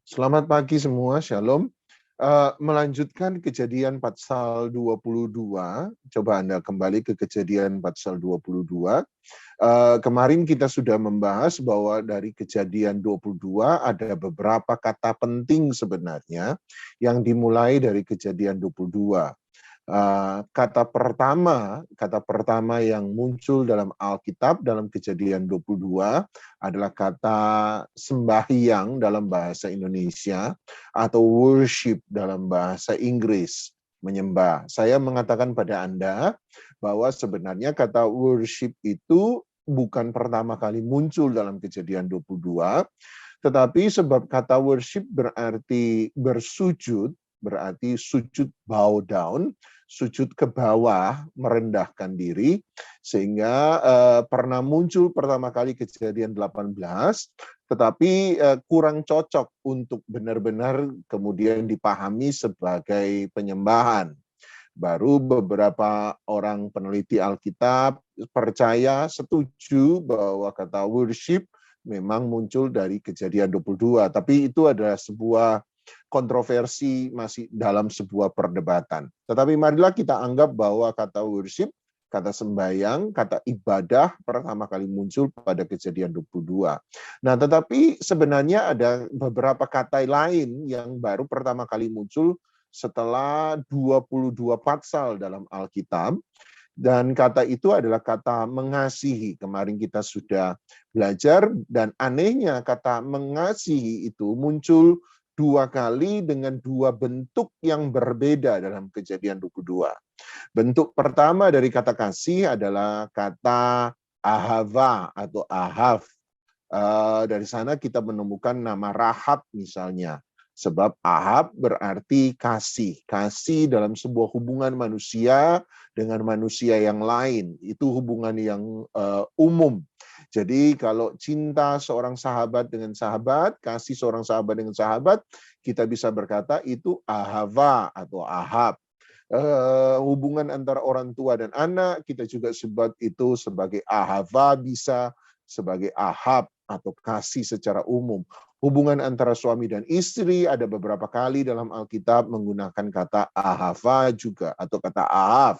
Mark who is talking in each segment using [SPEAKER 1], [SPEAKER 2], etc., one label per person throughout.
[SPEAKER 1] Selamat pagi semua, Shalom. Melanjutkan Kejadian pasal 22, coba Anda kembali ke Kejadian pasal 22. Kemarin kita sudah membahas bahwa dari Kejadian 22 ada beberapa kata penting sebenarnya yang dimulai dari Kejadian 22. Kata pertama yang muncul dalam Alkitab dalam Kejadian 22 adalah kata sembahyang dalam bahasa Indonesia atau worship dalam bahasa Inggris, menyembah. Saya mengatakan pada Anda bahwa sebenarnya kata worship itu bukan pertama kali muncul dalam Kejadian 22, tetapi sebab kata worship berarti bersujud, berarti sujud bow down, sujud ke bawah, merendahkan diri, sehingga pernah muncul pertama kali Kejadian 18, tetapi kurang cocok untuk benar-benar kemudian dipahami sebagai penyembahan. Baru beberapa orang peneliti Alkitab percaya, setuju bahwa kata worship memang muncul dari Kejadian 22, tapi itu adalah sebuah kontroversi masih dalam sebuah perdebatan. Tetapi marilah kita anggap bahwa kata worship, kata sembahyang, kata ibadah pertama kali muncul pada Kejadian 22. Nah, tetapi sebenarnya ada beberapa kata lain yang baru pertama kali muncul setelah 22 pasal dalam Alkitab. Dan kata itu adalah kata mengasihi. Kemarin kita sudah belajar, dan anehnya kata mengasihi itu muncul dua kali dengan dua bentuk yang berbeda dalam Kejadian 22. Bentuk pertama dari kata kasih adalah kata ahava atau ahav. Dari sana kita menemukan nama Rahab misalnya. Sebab Ahab berarti kasih. Kasih dalam sebuah hubungan manusia dengan manusia yang lain. Itu hubungan yang umum. Jadi kalau cinta seorang sahabat dengan sahabat, kasih seorang sahabat dengan sahabat, kita bisa berkata itu ahava atau ahab. Hubungan antara orang tua dan anak, kita juga sebut itu sebagai ahava, bisa sebagai ahab atau kasih secara umum. Hubungan antara suami dan istri ada beberapa kali dalam Alkitab menggunakan kata ahava juga atau kata ahaf.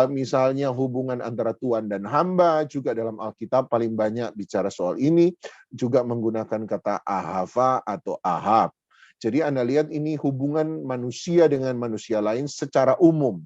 [SPEAKER 1] Misalnya hubungan antara tuan dan hamba juga dalam Alkitab paling banyak bicara soal ini, juga menggunakan kata ahava atau ahab. Jadi Anda lihat ini hubungan manusia dengan manusia lain secara umum.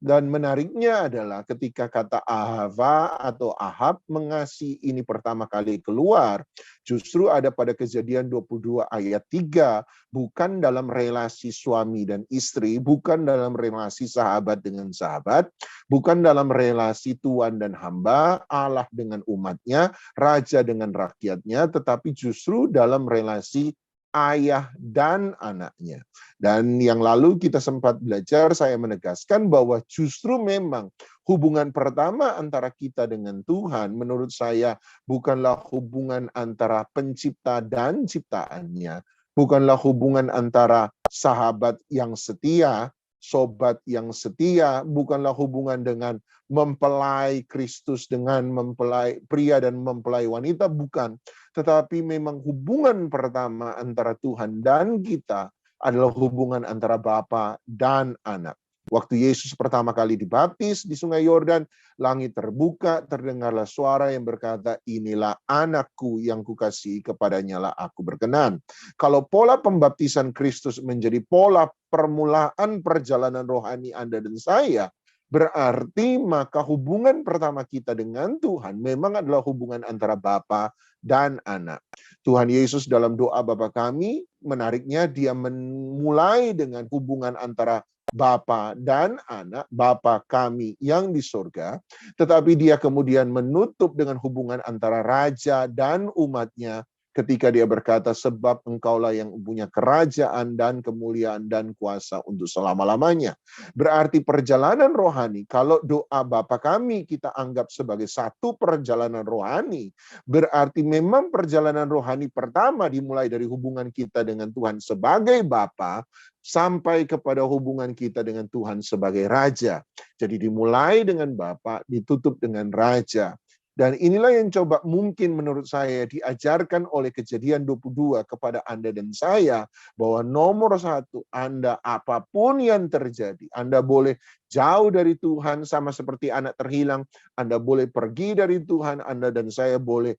[SPEAKER 1] Dan menariknya adalah ketika kata ahava atau ahab mengasihi ini pertama kali keluar, justru ada pada Kejadian 22 ayat 3, bukan dalam relasi suami dan istri, bukan dalam relasi sahabat dengan sahabat, bukan dalam relasi tuan dan hamba, Allah dengan umatnya, raja dengan rakyatnya, tetapi justru dalam relasi ayah dan anaknya. Dan yang lalu kita sempat belajar, saya menegaskan bahwa justru memang hubungan pertama antara kita dengan Tuhan, menurut saya bukanlah hubungan antara pencipta dan ciptaannya, bukanlah hubungan antara sahabat yang setia, sobat yang setia, bukanlah hubungan dengan mempelai Kristus dengan mempelai pria dan mempelai wanita, bukan. Tetapi memang hubungan pertama antara Tuhan dan kita adalah hubungan antara Bapa dan anak. Waktu Yesus pertama kali dibaptis di Sungai Yordan, langit terbuka, terdengarlah suara yang berkata, inilah anakku yang kukasihi, kepadanya lah aku berkenan. Kalau pola pembaptisan Kristus menjadi pola permulaan perjalanan rohani Anda dan saya, berarti maka hubungan pertama kita dengan Tuhan memang adalah hubungan antara Bapa dan anak. Tuhan Yesus dalam doa Bapa kami, menariknya dia memulai dengan hubungan antara Bapa dan anak, Bapa kami yang di surga, tetapi dia kemudian menutup dengan hubungan antara raja dan umatnya, ketika dia berkata, sebab engkaulah yang punya kerajaan dan kemuliaan dan kuasa untuk selama-lamanya. Berarti perjalanan rohani, kalau doa Bapa kami kita anggap sebagai satu perjalanan rohani, berarti memang perjalanan rohani pertama dimulai dari hubungan kita dengan Tuhan sebagai Bapa, sampai kepada hubungan kita dengan Tuhan sebagai Raja. Jadi dimulai dengan Bapa, ditutup dengan Raja. Dan inilah yang coba mungkin menurut saya diajarkan oleh Kejadian 22 kepada Anda dan saya, bahwa nomor satu, Anda apapun yang terjadi, Anda boleh jauh dari Tuhan sama seperti anak terhilang, Anda boleh pergi dari Tuhan, Anda dan saya boleh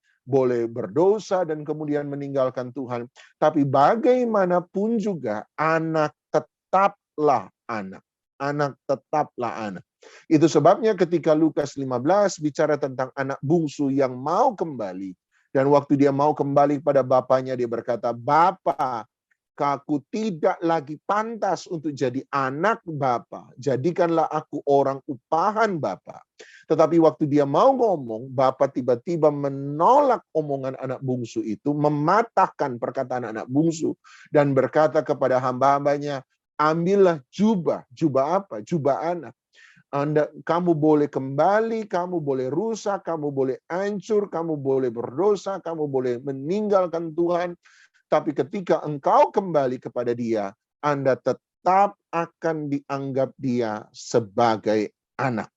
[SPEAKER 1] berdosa dan kemudian meninggalkan Tuhan. Tapi bagaimanapun juga anak tetaplah anak. Anak tetaplah anak. Itu sebabnya ketika Lukas 15 bicara tentang anak bungsu yang mau kembali. Dan waktu dia mau kembali pada bapaknya, dia berkata, "Bapa, aku tidak lagi pantas untuk jadi anak Bapa. Jadikanlah aku orang upahan Bapa." Tetapi waktu dia mau ngomong, Bapa tiba-tiba menolak omongan anak bungsu itu, mematahkan perkataan anak bungsu, dan berkata kepada hamba-hambanya, "Ambillah jubah." Jubah apa? Jubah anak. Kamu boleh kembali, kamu boleh rusak, kamu boleh hancur, kamu boleh berdosa, kamu boleh meninggalkan Tuhan. Tapi ketika engkau kembali kepada Dia, Anda tetap akan dianggap Dia sebagai anak.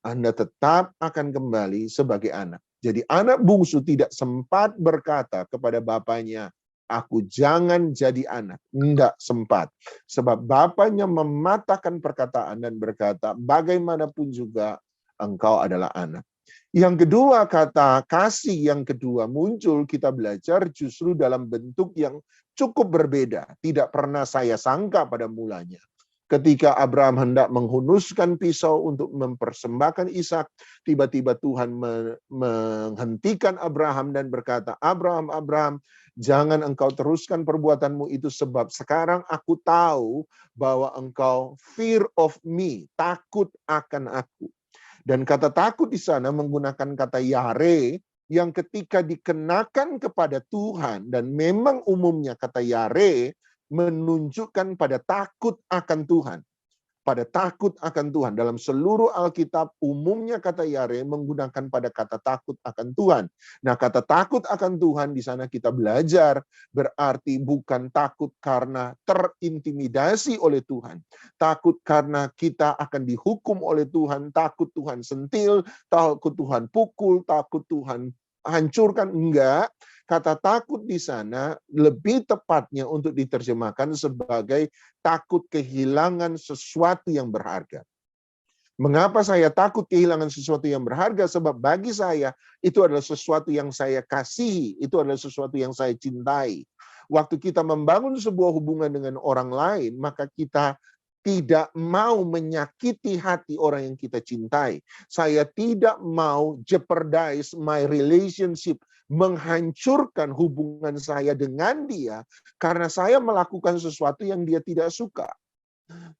[SPEAKER 1] Anda tetap akan kembali sebagai anak. Jadi anak bungsu tidak sempat berkata kepada bapaknya, "Aku jangan jadi anak." Tidak sempat. Sebab bapaknya mematahkan perkataan dan berkata, "Bagaimanapun juga engkau adalah anak." Yang kedua, kata kasih yang kedua muncul, kita belajar justru dalam bentuk yang cukup berbeda. Tidak pernah saya sangka pada mulanya. Ketika Abraham hendak menghunuskan pisau untuk mempersembahkan Ishak, tiba-tiba Tuhan menghentikan Abraham dan berkata, "Abraham, Abraham, jangan engkau teruskan perbuatanmu itu, sebab sekarang aku tahu bahwa engkau fear of me, takut akan aku." Dan kata takut di sana menggunakan kata yare, yang ketika dikenakan kepada Tuhan, dan memang umumnya kata yare menunjukkan pada takut akan Tuhan. Pada takut akan Tuhan. Dalam seluruh Alkitab, umumnya kata yare menggunakan pada kata takut akan Tuhan. Nah, kata takut akan Tuhan di sana kita belajar berarti bukan takut karena terintimidasi oleh Tuhan. Takut karena kita akan dihukum oleh Tuhan, takut Tuhan sentil, takut Tuhan pukul, takut Tuhan hancurkan. Enggak. Kata takut di sana lebih tepatnya untuk diterjemahkan sebagai takut kehilangan sesuatu yang berharga. Mengapa saya takut kehilangan sesuatu yang berharga? Sebab bagi saya itu adalah sesuatu yang saya kasihi, itu adalah sesuatu yang saya cintai. Waktu kita membangun sebuah hubungan dengan orang lain, maka kita tidak mau menyakiti hati orang yang kita cintai. Saya tidak mau jeopardize my relationship, menghancurkan hubungan saya dengan dia karena saya melakukan sesuatu yang dia tidak suka.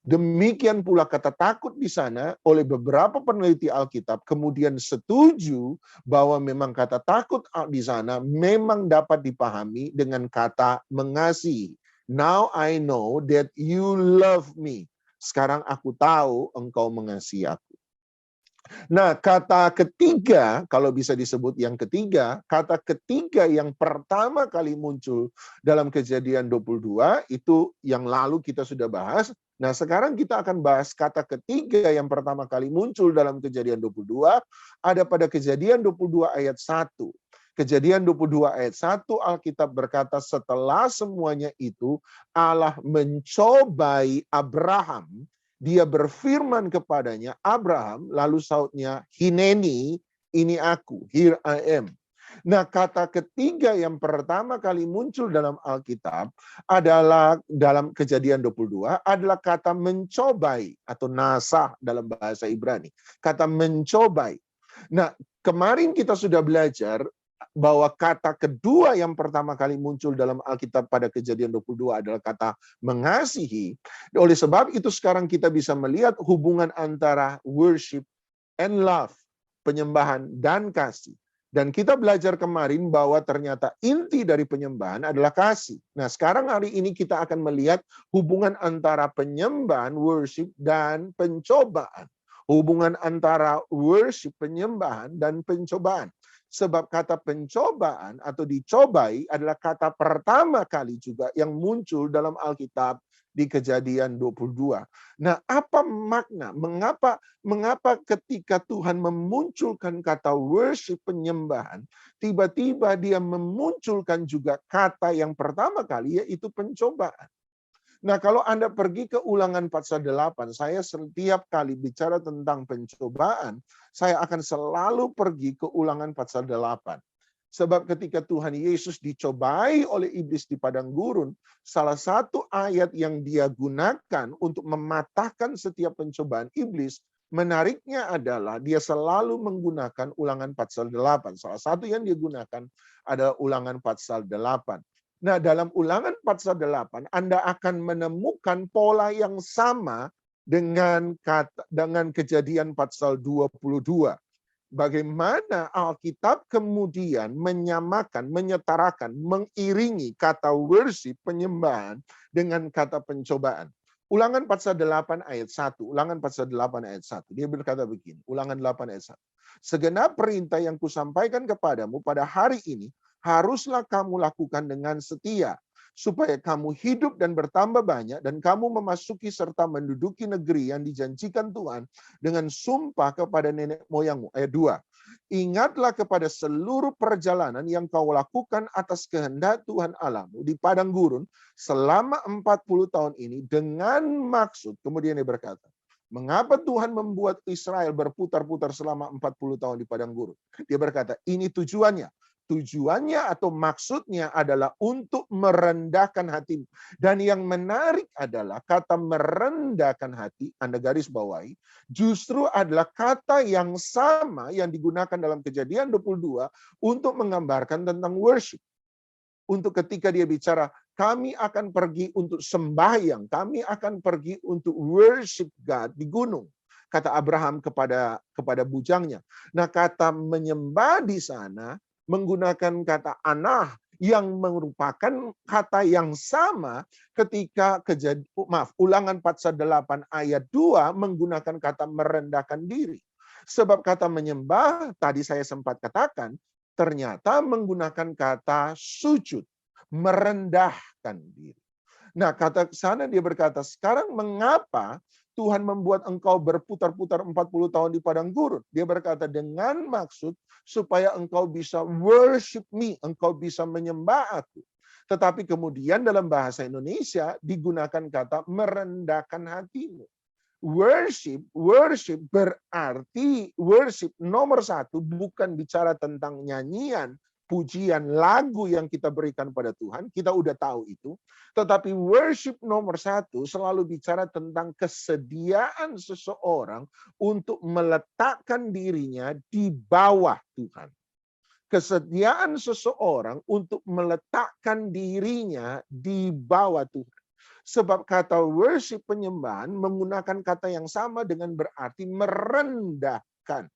[SPEAKER 1] Demikian pula kata takut di sana oleh beberapa peneliti Alkitab kemudian setuju bahwa memang kata takut di sana memang dapat dipahami dengan kata mengasihi. Now I know that you love me. Sekarang aku tahu engkau mengasihi aku. Nah, kata ketiga, kalau bisa disebut yang ketiga, kata ketiga yang pertama kali muncul dalam Kejadian 22, itu yang lalu kita sudah bahas. Nah, sekarang kita akan bahas kata ketiga yang pertama kali muncul dalam Kejadian 22, ada pada Kejadian 22 ayat 1. Kejadian 22 ayat 1, Alkitab berkata, setelah semuanya itu, Allah mencobai Abraham. Dia berfirman kepadanya, Abraham, lalu sautnya, Hineni, ini aku, here I am. Nah, kata ketiga yang pertama kali muncul dalam Alkitab adalah dalam Kejadian 22 adalah kata mencobai atau nasah dalam bahasa Ibrani. Kata mencobai. Nah, kemarin kita sudah belajar bahwa kata kedua yang pertama kali muncul dalam Alkitab pada Kejadian 22 adalah kata mengasihi. Oleh sebab itu sekarang kita bisa melihat hubungan antara worship and love, penyembahan dan kasih. Dan kita belajar kemarin bahwa ternyata inti dari penyembahan adalah kasih. Nah, sekarang hari ini kita akan melihat hubungan antara penyembahan, worship, dan pencobaan. Hubungan antara worship, penyembahan, dan pencobaan. Sebab kata pencobaan atau dicobai adalah kata pertama kali juga yang muncul dalam Alkitab di Kejadian 22. Nah, apa makna? Mengapa ketika Tuhan memunculkan kata worship, penyembahan, tiba-tiba dia memunculkan juga kata yang pertama kali, yaitu pencobaan. Nah, kalau Anda pergi ke Ulangan pasal 8, saya setiap kali bicara tentang pencobaan, saya akan selalu pergi ke Ulangan pasal 8. Sebab ketika Tuhan Yesus dicobai oleh iblis di padang gurun, salah satu ayat yang dia gunakan untuk mematahkan setiap pencobaan iblis, menariknya adalah dia selalu menggunakan Ulangan pasal 8. Salah satu yang dia gunakan adalah Ulangan pasal 8. Nah, dalam Ulangan pasal 8, Anda akan menemukan pola yang sama dengan Kejadian pasal 22. Bagaimana Alkitab kemudian menyamakan, menyetarakan, mengiringi kata worship, penyembahan, dengan kata pencobaan. Ulangan pasal 8 ayat 1. Ulangan pasal 8 ayat 1. Dia berkata begini. Ulangan 8 ayat 1. Segenap perintah yang kusampaikan kepadamu pada hari ini, haruslah kamu lakukan dengan setia, supaya kamu hidup dan bertambah banyak, dan kamu memasuki serta menduduki negeri yang dijanjikan Tuhan dengan sumpah kepada nenek moyangmu. Ayat 2. Ingatlah kepada seluruh perjalanan yang kau lakukan atas kehendak Tuhan Allahmu di padang gurun selama 40 tahun ini dengan maksud, kemudian dia berkata, mengapa Tuhan membuat Israel berputar-putar selama 40 tahun di padang gurun? Dia berkata, ini tujuannya. Tujuannya atau maksudnya adalah untuk merendahkan hatimu. Dan yang menarik adalah kata merendahkan hati, Anda garis bawahi, justru adalah kata yang sama yang digunakan dalam Kejadian 22 untuk menggambarkan tentang worship. Untuk ketika dia bicara, kami akan pergi untuk sembahyang, kami akan pergi untuk worship God di gunung. Kata Abraham kepada bujangnya. Nah, kata menyembah di sana menggunakan kata anah yang merupakan kata yang sama ketika Ulangan pasal 8 ayat 2 menggunakan kata merendahkan diri. Sebab kata menyembah tadi saya sempat katakan ternyata menggunakan kata sujud, merendahkan diri. Nah, kata sana dia berkata, sekarang mengapa Tuhan membuat engkau berputar-putar 40 tahun di padang gurun? Dia berkata, dengan maksud supaya engkau bisa worship me, engkau bisa menyembah aku. Tetapi kemudian dalam bahasa Indonesia digunakan kata merendahkan hatimu. Worship berarti worship nomor satu bukan bicara tentang nyanyian, pujian, lagu yang kita berikan pada Tuhan, kita udah tahu itu. Tetapi worship nomor satu selalu bicara tentang kesediaan seseorang untuk meletakkan dirinya di bawah Tuhan. Kesediaan seseorang untuk meletakkan dirinya di bawah Tuhan. Sebab kata worship, penyembahan, menggunakan kata yang sama dengan berarti merendahkan.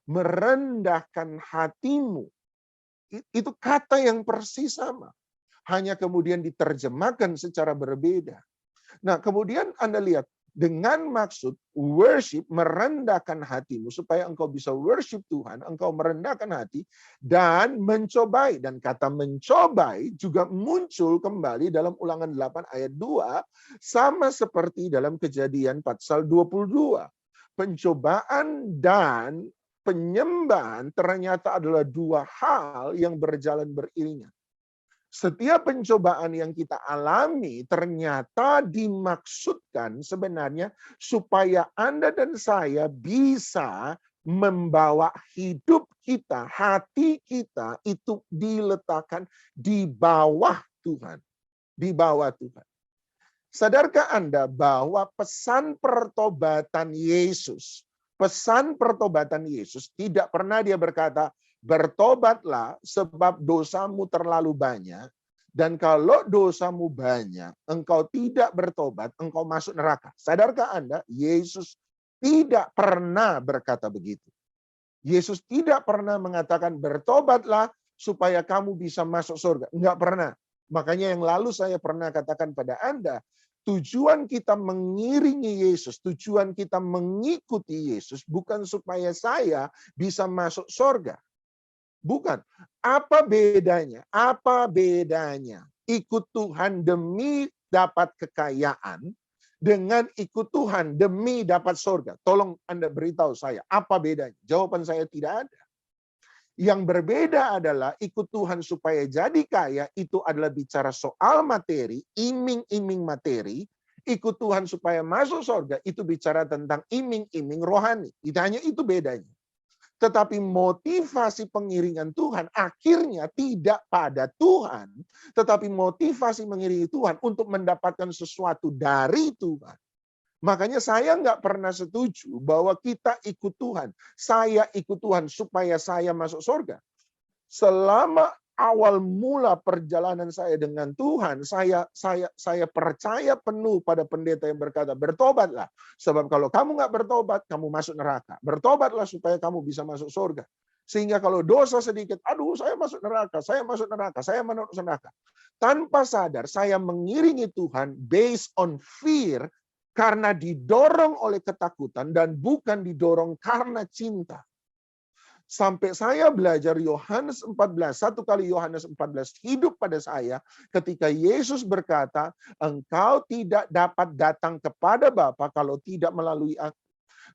[SPEAKER 1] Merendahkan hatimu. Itu kata yang persis sama. Hanya kemudian diterjemahkan secara berbeda. Nah, kemudian Anda lihat, dengan maksud worship, merendahkan hatimu, supaya engkau bisa worship Tuhan, engkau merendahkan hati, dan mencobai. Dan kata mencobai juga muncul kembali dalam Ulangan 8 ayat 2, sama seperti dalam Kejadian pasal 22. Pencobaan dan penyembahan ternyata adalah dua hal yang berjalan beriringan. Setiap pencobaan yang kita alami ternyata dimaksudkan sebenarnya supaya Anda dan saya bisa membawa hidup kita, hati kita itu diletakkan di bawah Tuhan. Di bawah Tuhan. Sadarkah Anda bahwa pesan pertobatan Yesus tidak pernah dia berkata, bertobatlah sebab dosamu terlalu banyak, dan kalau dosamu banyak, engkau tidak bertobat, engkau masuk neraka. Sadarkah Anda, Yesus tidak pernah berkata begitu. Yesus tidak pernah mengatakan bertobatlah supaya kamu bisa masuk surga. Enggak pernah. Makanya yang lalu saya pernah katakan pada Anda, tujuan kita mengiringi Yesus, tujuan kita mengikuti Yesus bukan supaya saya bisa masuk surga. Bukan. Apa bedanya? Apa bedanya? Ikut Tuhan demi dapat kekayaan dengan ikut Tuhan demi dapat surga. Tolong Anda beritahu saya, apa bedanya? Jawaban saya tidak ada. Yang berbeda adalah ikut Tuhan supaya jadi kaya, itu adalah bicara soal materi, iming-iming materi. Ikut Tuhan supaya masuk surga, itu bicara tentang iming-iming rohani. Itu hanya itu bedanya. Tetapi motivasi pengiringan Tuhan akhirnya tidak pada Tuhan, tetapi motivasi mengiringi Tuhan untuk mendapatkan sesuatu dari Tuhan. Makanya saya nggak pernah setuju bahwa kita ikut Tuhan. Saya ikut Tuhan supaya saya masuk surga. Selama awal mula perjalanan saya dengan Tuhan, saya percaya penuh pada pendeta yang berkata, bertobatlah. Sebab kalau kamu nggak bertobat, kamu masuk neraka. Bertobatlah supaya kamu bisa masuk surga. Sehingga kalau dosa sedikit, aduh saya masuk neraka, saya masuk neraka, saya masuk neraka. Tanpa sadar, saya mengiringi Tuhan based on fear, karena didorong oleh ketakutan dan bukan didorong karena cinta. Sampai saya belajar Yohanes 14, satu kali Yohanes 14 hidup pada saya ketika Yesus berkata, engkau tidak dapat datang kepada Bapa kalau tidak melalui aku.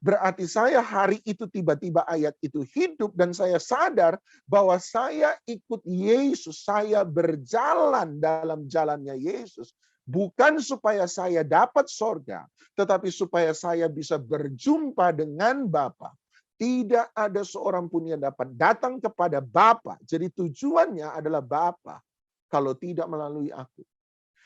[SPEAKER 1] Berarti saya hari itu tiba-tiba ayat itu hidup dan saya sadar bahwa saya ikut Yesus, saya berjalan dalam jalannya Yesus. Bukan supaya saya dapat sorga, tetapi supaya saya bisa berjumpa dengan Bapa. Tidak ada seorang pun yang dapat datang kepada Bapa. Jadi tujuannya adalah Bapa. Kalau tidak melalui aku.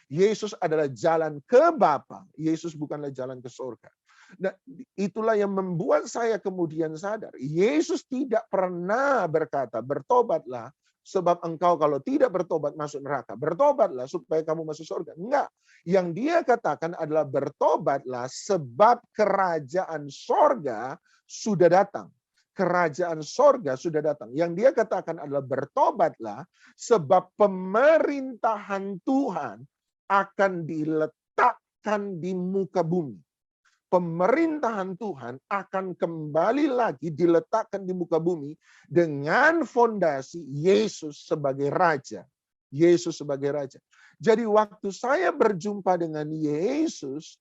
[SPEAKER 1] Yesus adalah jalan ke Bapa. Yesus bukanlah jalan ke surga. Nah, itulah yang membuat saya kemudian sadar. Yesus tidak pernah berkata, bertobatlah. Sebab engkau kalau tidak bertobat masuk neraka. Bertobatlah supaya kamu masuk surga. Enggak. Yang dia katakan adalah bertobatlah sebab kerajaan surga sudah datang. Kerajaan sorga sudah datang. Yang dia katakan adalah bertobatlah sebab pemerintahan Tuhan akan diletakkan di muka bumi. Pemerintahan Tuhan akan kembali lagi diletakkan di muka bumi dengan fondasi Yesus sebagai Raja. Yesus sebagai Raja. Jadi waktu saya berjumpa dengan Yesus,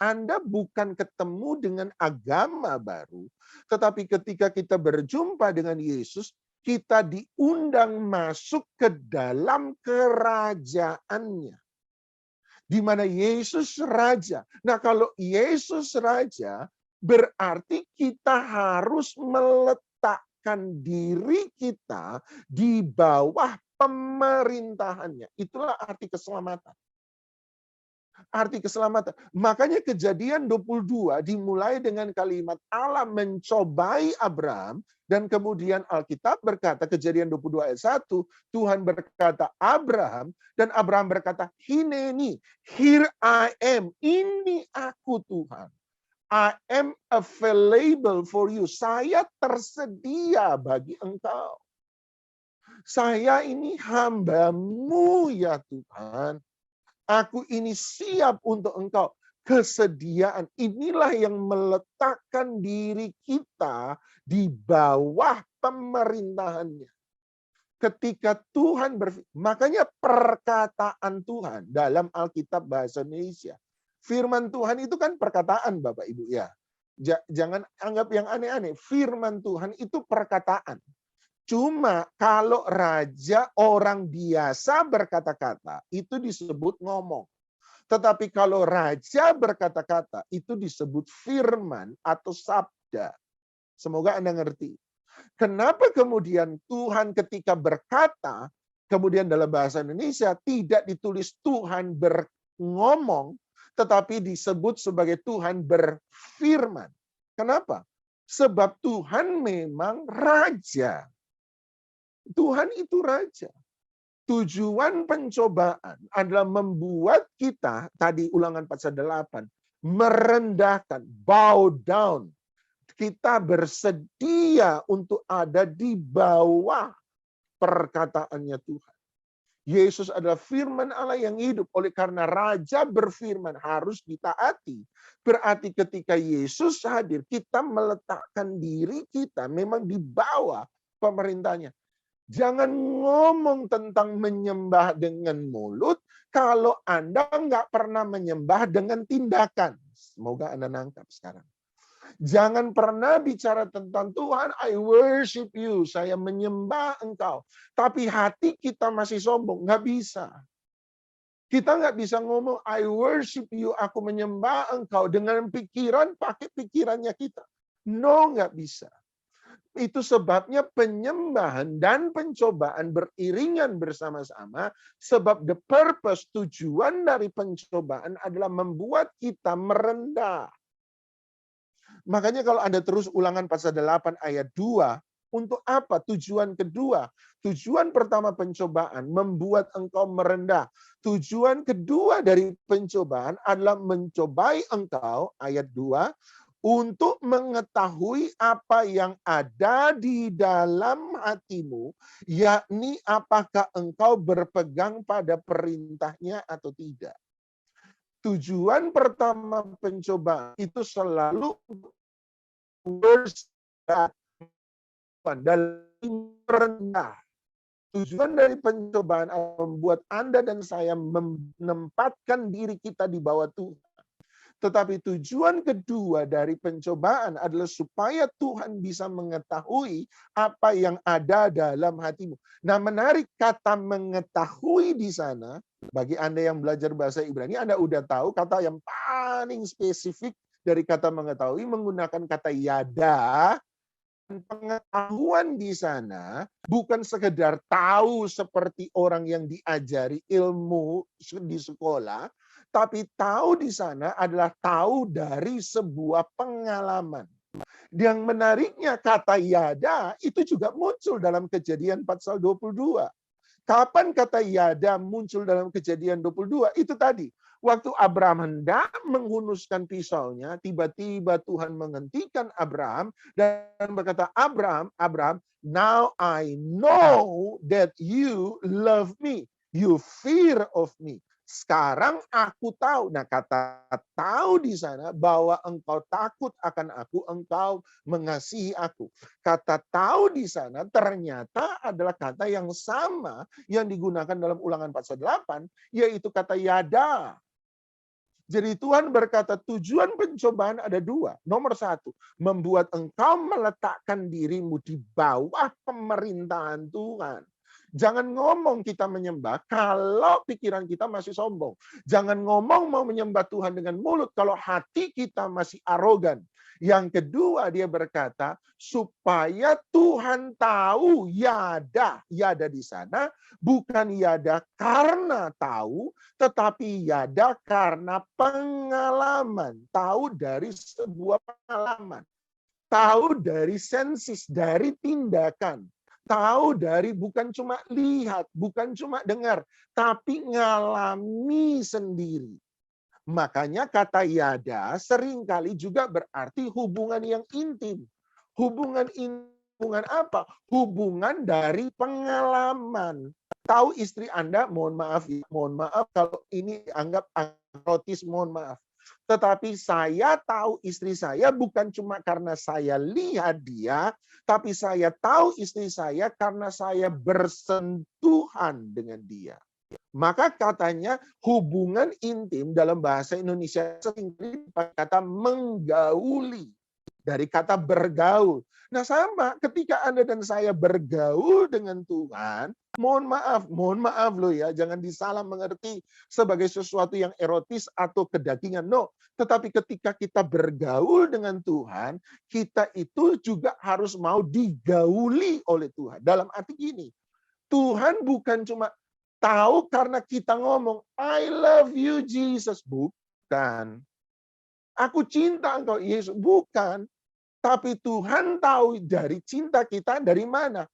[SPEAKER 1] Anda bukan ketemu dengan agama baru, tetapi ketika kita berjumpa dengan Yesus, kita diundang masuk ke dalam kerajaannya. Di mana Yesus Raja. Nah, kalau Yesus Raja, berarti kita harus meletakkan diri kita di bawah pemerintahannya. Itulah arti keselamatan. Arti keselamatan. Makanya Kejadian 22 dimulai dengan kalimat Allah mencobai Abraham, dan kemudian Alkitab berkata, Kejadian 22 ayat 1, Tuhan berkata Abraham, dan Abraham berkata, Hineni, here I am, ini aku Tuhan. I am available for you. Saya tersedia bagi engkau. Saya ini hamba-Mu ya Tuhan. Aku ini siap untuk engkau. Kesediaan inilah yang meletakkan diri kita di bawah pemerintahannya. Ketika Tuhan makanya perkataan Tuhan dalam Alkitab bahasa Indonesia. Firman Tuhan itu kan perkataan Bapak Ibu ya. Jangan anggap yang aneh-aneh. Firman Tuhan itu perkataan. Cuma kalau raja orang biasa berkata-kata, itu disebut ngomong. Tetapi kalau raja berkata-kata, itu disebut firman atau sabda. Semoga Anda ngerti. Kenapa kemudian Tuhan ketika berkata, kemudian dalam bahasa Indonesia tidak ditulis Tuhan berngomong, tetapi disebut sebagai Tuhan berfirman. Kenapa? Sebab Tuhan memang raja. Tuhan itu raja. Tujuan pencobaan adalah membuat kita, tadi Ulangan 4:8, merendahkan, bow down. Kita bersedia untuk ada di bawah perkataannya Tuhan. Yesus adalah firman Allah yang hidup. Oleh karena Raja berfirman harus ditaati. Berarti ketika Yesus hadir, kita meletakkan diri kita memang di bawah pemerintahnya. Jangan ngomong tentang menyembah dengan mulut kalau Anda nggak pernah menyembah dengan tindakan. Semoga Anda nangkap sekarang. Jangan pernah bicara tentang Tuhan, I worship you, saya menyembah engkau. Tapi hati kita masih sombong, nggak bisa. Kita nggak bisa ngomong, I worship you, aku menyembah engkau dengan pikiran, pakai pikirannya kita. No, nggak bisa. Itu sebabnya penyembahan dan pencobaan beriringan bersama-sama, sebab the purpose, tujuan dari pencobaan adalah membuat kita merendah. Makanya kalau Anda terus Ulangan pasal 8 ayat 2, untuk apa? Tujuan kedua. Tujuan pertama pencobaan, membuat engkau merendah. Tujuan kedua dari pencobaan adalah mencobai engkau, ayat 2, untuk mengetahui apa yang ada di dalam hatimu, yakni apakah engkau berpegang pada perintahnya atau tidak. Tujuan pertama pencobaan itu selalu dan rendah. Tujuan dari pencobaan adalah membuat Anda dan saya menempatkan diri kita di bawah Tuhan. Tetapi tujuan kedua dari pencobaan adalah supaya Tuhan bisa mengetahui apa yang ada dalam hatimu. Nah, menarik kata mengetahui di sana, bagi Anda yang belajar bahasa Ibrani, Anda udah tahu kata yang paling spesifik dari kata mengetahui menggunakan kata yada. Pengetahuan di sana bukan sekedar tahu seperti orang yang diajari ilmu di sekolah, tapi tahu di sana adalah tahu dari sebuah pengalaman. Yang menariknya kata yada itu juga muncul dalam Kejadian pasal 22. Kapan kata yada muncul dalam Kejadian 22? Itu tadi. Waktu Abraham hendak menghunuskan pisaunya, tiba-tiba Tuhan menghentikan Abraham dan berkata, Abraham, now I know that you love me. You fear of me. Sekarang aku tahu. Nah, kata tahu di sana bahwa engkau takut akan aku, engkau mengasihi aku. Kata tahu di sana ternyata adalah kata yang sama yang digunakan dalam Ulangan pasal 8, yaitu kata yada. Jadi Tuhan berkata tujuan pencobaan ada dua. Nomor satu, membuat engkau meletakkan dirimu di bawah pemerintahan Tuhan. Jangan ngomong kita menyembah kalau pikiran kita masih sombong. Jangan ngomong mau menyembah Tuhan dengan mulut kalau hati kita masih arogan. Yang kedua dia berkata, supaya Tuhan tahu yada. Yada di sana bukan yada karena tahu, tetapi yada karena pengalaman. Tahu dari sebuah pengalaman. Tahu dari sensis, dari tindakan. Tahu dari bukan cuma lihat, bukan cuma dengar, tapi ngalami sendiri. Makanya kata yada seringkali juga berarti hubungan yang intim. Hubungan apa? Hubungan dari pengalaman. Tahu istri Anda, mohon maaf kalau ini anggap erotis, mohon maaf. Tetapi saya tahu istri saya bukan cuma karena saya lihat dia, tapi saya tahu istri saya karena saya bersentuhan dengan dia. Maka katanya hubungan intim dalam bahasa Indonesia seringkali dipakai kata menggauli. Dari kata bergaul. Nah sama ketika Anda dan saya bergaul dengan Tuhan, mohon maaf loh ya, jangan disalah mengerti sebagai sesuatu yang erotis atau kedagingan. No, tetapi ketika kita bergaul dengan Tuhan, kita itu juga harus mau digauli oleh Tuhan. Dalam arti gini, Tuhan bukan cuma tahu karena kita ngomong, I love you Jesus. Bukan. Aku cinta engkau Yesus. Bukan. Tapi Tuhan tahu dari cinta kita dari mana?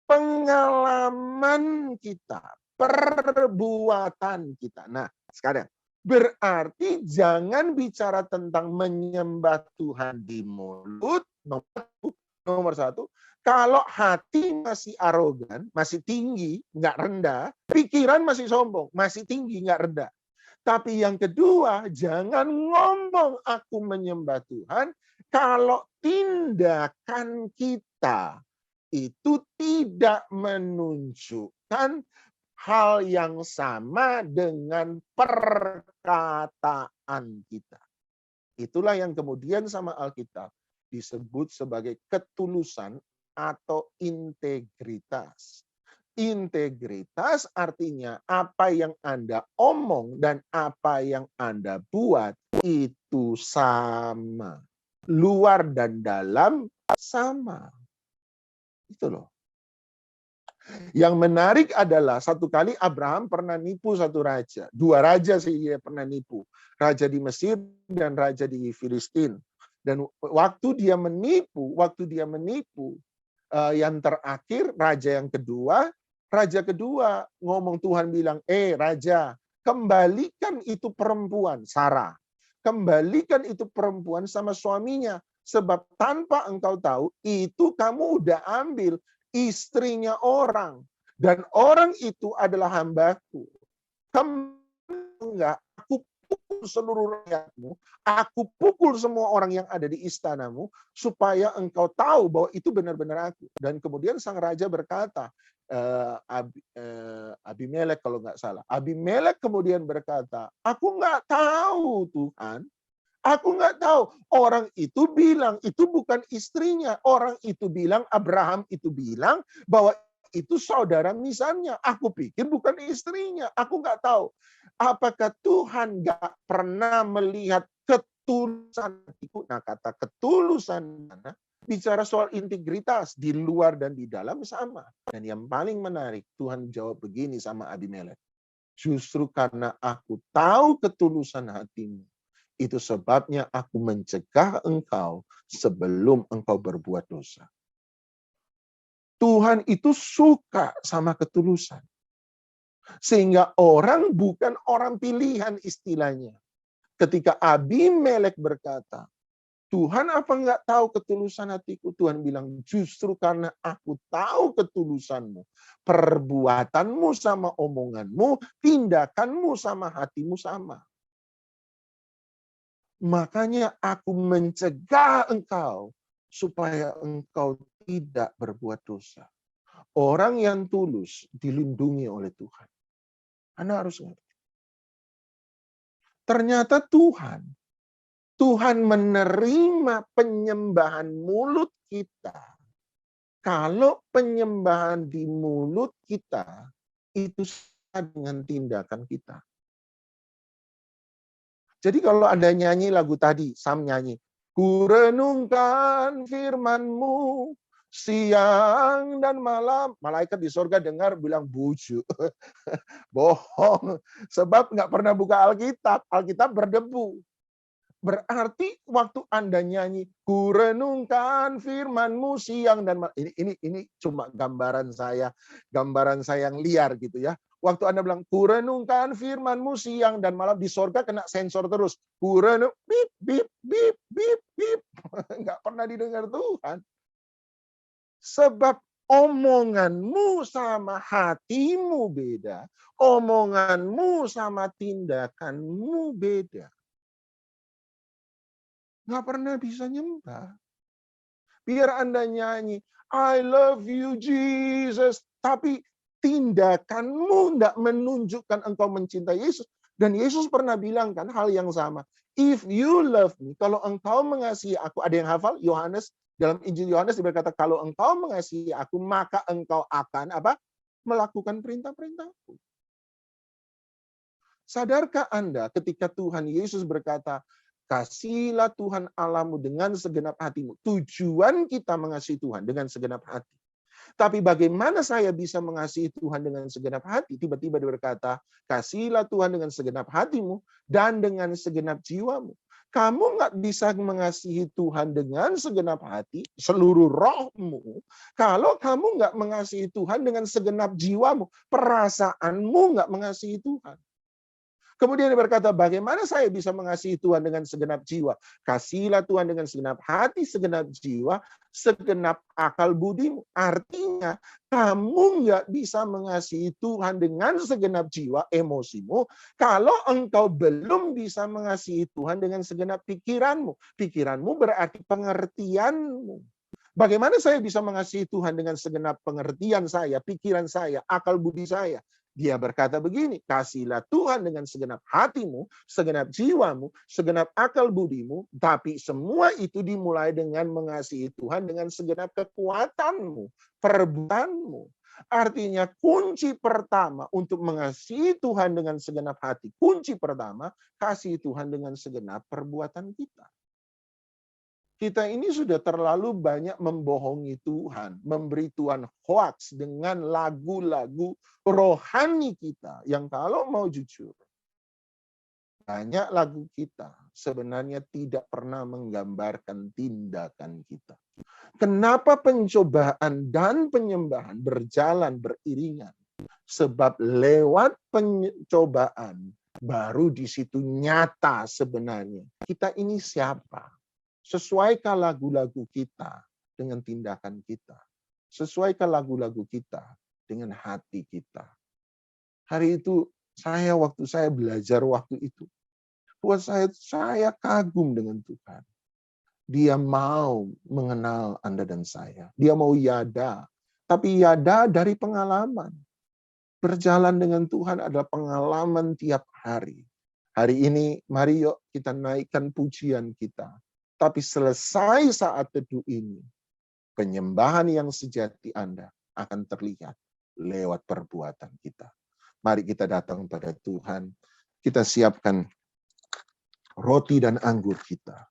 [SPEAKER 1] Pengalaman kita, perbuatan kita. Nah, sekarang berarti jangan bicara tentang menyembah Tuhan di mulut. Nomor satu, kalau hati masih arogan, masih tinggi, nggak rendah, pikiran masih sombong, masih tinggi, nggak rendah. Tapi yang kedua, jangan ngomong aku menyembah Tuhan kalau tindakan kita itu tidak menunjukkan hal yang sama dengan perkataan kita. Itulah yang kemudian sama Alkitab disebut sebagai ketulusan atau integritas. Integritas artinya apa yang Anda omong dan apa yang Anda buat itu sama. Luar dan dalam sama. Itu loh. Yang menarik adalah satu kali Abraham pernah nipu satu raja. Dua raja sih dia pernah nipu. Raja di Mesir dan raja di Filistin. Dan waktu dia menipu, yang terakhir raja kedua ngomong, Tuhan bilang, raja, kembalikan itu perempuan, Sarah. Kembalikan itu perempuan sama suaminya. Sebab tanpa engkau tahu, itu kamu udah ambil istrinya orang. Dan orang itu adalah hambaku. Enggak, aku pukul seluruh rakyatmu, aku pukul semua orang yang ada di istanamu, supaya engkau tahu bahwa itu benar-benar aku. Dan kemudian sang raja berkata, Abimelek kalau nggak salah. Abimelek kemudian berkata, aku nggak tahu Tuhan. Aku nggak tahu. Orang itu bilang itu bukan istrinya. Orang itu bilang, Abraham itu bilang bahwa itu saudara misalnya. Aku pikir bukan istrinya. Aku nggak tahu. Apakah Tuhan nggak pernah melihat ketulusan itu? Nah, kata ketulusan bicara soal integritas di luar dan di dalam sama. Dan yang paling menarik, Tuhan jawab begini sama Abimelek. Justru karena aku tahu ketulusan hatimu, itu sebabnya aku mencegah engkau sebelum engkau berbuat dosa. Tuhan itu suka sama ketulusan. Sehingga orang bukan orang pilihan istilahnya. Ketika Abimelek berkata, Tuhan apa enggak tahu ketulusan hatiku? Tuhan bilang, justru karena aku tahu ketulusanmu, perbuatanmu sama omonganmu, tindakanmu sama hatimu sama. Makanya aku mencegah engkau supaya engkau tidak berbuat dosa. Orang yang tulus dilindungi oleh Tuhan. Anda harus ngerti. Ternyata Tuhan menerima penyembahan mulut kita. Kalau penyembahan di mulut kita itu sama dengan tindakan kita. Jadi kalau Anda nyanyi lagu tadi, Sam nyanyi, kurenungkan firman-Mu siang dan malam. Malaikat di sorga dengar bilang bujuk. Bohong. Sebab nggak pernah buka Alkitab. Alkitab berdebu. Berarti waktu Anda nyanyi, kurenungkan firman-Mu siang dan malam. Ini cuma gambaran saya yang liar gitu ya. Waktu Anda bilang, kurenungkan firman-Mu siang dan malam, di sorga kena sensor terus. Kurenung, bip, bip, bip, bip, bip. Nggak pernah didengar Tuhan. Sebab omonganmu sama hatimu beda. Omonganmu sama tindakanmu beda. Nggak pernah bisa nyembah. Biar Anda nyanyi, I love you Jesus. Tapi tindakanmu tidak menunjukkan engkau mencintai Yesus. Dan Yesus pernah bilang kan hal yang sama. If you love me, kalau engkau mengasihi aku, ada yang hafal? Yohanes, dalam Injil Yohanes berkata, kalau engkau mengasihi aku, maka engkau akan apa? Melakukan perintah-perintahku. Sadarkah Anda ketika Tuhan Yesus berkata, kasihilah Tuhan Allahmu dengan segenap hatimu. Tujuan kita mengasihi Tuhan dengan segenap hati. Tapi bagaimana saya bisa mengasihi Tuhan dengan segenap hati? Tiba-tiba dia berkata, kasihilah Tuhan dengan segenap hatimu dan dengan segenap jiwamu. Kamu nggak bisa mengasihi Tuhan dengan segenap hati, seluruh rohmu, kalau kamu nggak mengasihi Tuhan dengan segenap jiwamu, perasaanmu nggak mengasihi Tuhan. Kemudian dia berkata, bagaimana saya bisa mengasihi Tuhan dengan segenap jiwa? Kasihilah Tuhan dengan segenap hati, segenap jiwa, segenap akal budimu. Artinya, kamu nggak bisa mengasihi Tuhan dengan segenap jiwa, emosimu, kalau engkau belum bisa mengasihi Tuhan dengan segenap pikiranmu. Pikiranmu berarti pengertianmu. Bagaimana saya bisa mengasihi Tuhan dengan segenap pengertian saya, pikiran saya, akal budi saya? Dia berkata begini, kasihilah Tuhan dengan segenap hatimu, segenap jiwamu, segenap akal budimu, tapi semua itu dimulai dengan mengasihi Tuhan dengan segenap kekuatanmu, perbuatanmu. Artinya kunci pertama untuk mengasihi Tuhan dengan segenap hati, kunci pertama, kasih Tuhan dengan segenap perbuatan kita. Kita ini sudah terlalu banyak membohongi Tuhan, memberi Tuhan hoax dengan lagu-lagu rohani kita yang kalau mau jujur, banyak lagu kita sebenarnya tidak pernah menggambarkan tindakan kita. Kenapa pencobaan dan penyembahan berjalan beriringan? Sebab lewat pencobaan baru di situ nyata sebenarnya kita ini siapa. Sesuaikah lagu-lagu kita dengan tindakan kita? Sesuaikah lagu-lagu kita dengan hati kita? Hari itu waktu saya belajar waktu itu, buat saya kagum dengan Tuhan. Dia mau mengenal Anda dan saya. Dia mau yada, tapi yada dari pengalaman. Berjalan dengan Tuhan adalah pengalaman tiap hari. Hari ini, mari yuk kita naikkan pujian kita. Tapi selesai saat teduh ini, penyembahan yang sejati Anda akan terlihat lewat perbuatan kita. Mari kita datang pada Tuhan. Kita siapkan roti dan anggur kita.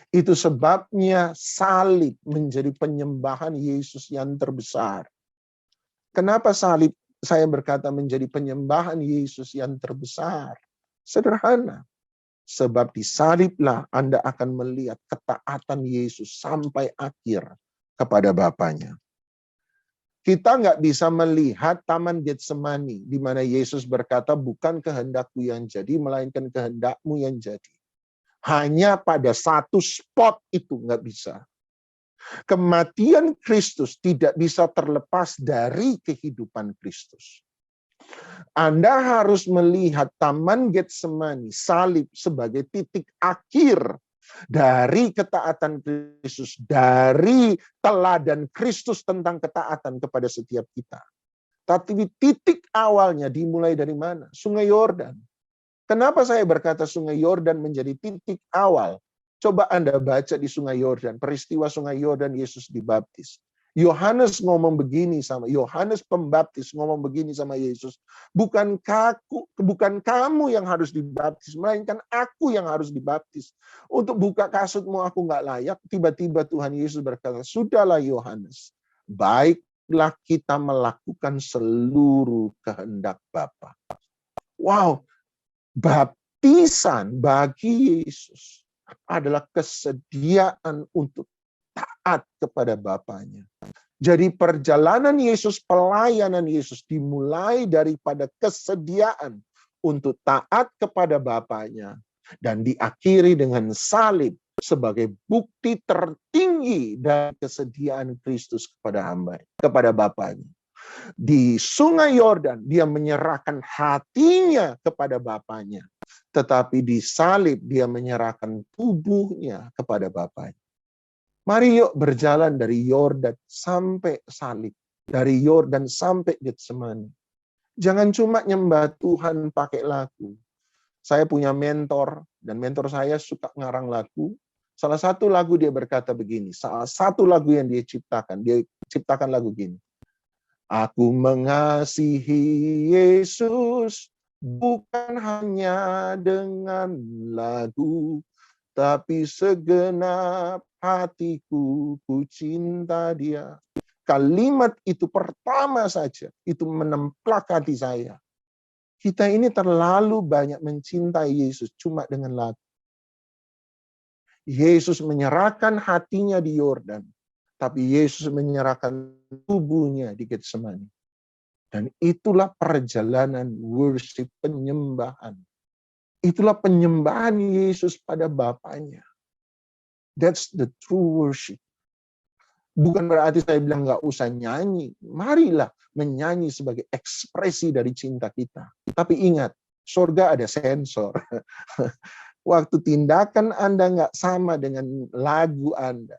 [SPEAKER 1] Itu sebabnya salib menjadi penyembahan Yesus yang terbesar. Kenapa salib, saya berkata, menjadi penyembahan Yesus yang terbesar? Sederhana. Sebab disaliblah Anda akan melihat ketaatan Yesus sampai akhir kepada Bapanya. Kita nggak bisa melihat Taman Getsemani, di mana Yesus berkata, bukan kehendakku yang jadi, melainkan kehendakmu yang jadi. Hanya pada satu spot itu nggak bisa. Kematian Kristus tidak bisa terlepas dari kehidupan Kristus. Anda harus melihat Taman Getsemani, salib sebagai titik akhir dari ketaatan Kristus, dari teladan Kristus tentang ketaatan kepada setiap kita. Tapi titik awalnya dimulai dari mana? Sungai Yordan. Kenapa saya berkata Sungai Yordan menjadi titik awal? Coba Anda baca di Sungai Yordan, peristiwa Sungai Yordan Yesus dibaptis. Yohanes ngomong begini Yohanes Pembaptis ngomong begini sama Yesus, bukan kamu yang harus dibaptis, melainkan aku yang harus dibaptis. Untuk buka kasutmu aku nggak layak. Tiba-tiba Tuhan Yesus berkata, sudahlah Yohanes, baiklah kita melakukan seluruh kehendak Bapa. Wow, baptisan bagi Yesus adalah kesediaan untuk taat kepada Bapanya. Jadi perjalanan Yesus, pelayanan Yesus dimulai daripada kesediaan untuk taat kepada Bapanya dan diakhiri dengan salib sebagai bukti tertinggi dari kesediaan Kristus kepada Bapanya. Di Sungai Yordan dia menyerahkan hatinya kepada Bapanya, tetapi di salib dia menyerahkan tubuhnya kepada Bapanya. Mari yuk berjalan dari Yordan sampai salib. Dari Yordan sampai Getsemani. Jangan cuma nyembah Tuhan pakai lagu. Saya punya mentor, dan mentor saya suka ngarang lagu. Salah satu lagu dia berkata begini, salah satu lagu yang dia ciptakan lagu gini. Aku mengasihi Yesus, bukan hanya dengan lagu, tapi segenap hatiku ku cinta dia. Kalimat itu pertama saja, itu menemplak hati saya. Kita ini terlalu banyak mencintai Yesus cuma dengan lagu. Yesus menyerahkan hatinya di Yordan, tapi Yesus menyerahkan tubuhnya di Getsemani. Dan itulah perjalanan worship, penyembahan Itulah penyembahan Yesus pada Bapaknya. That's the true worship. Bukan berarti saya bilang nggak usah nyanyi. Marilah menyanyi sebagai ekspresi dari cinta kita. Tapi ingat, surga ada sensor. Waktu tindakan Anda nggak sama dengan lagu Anda.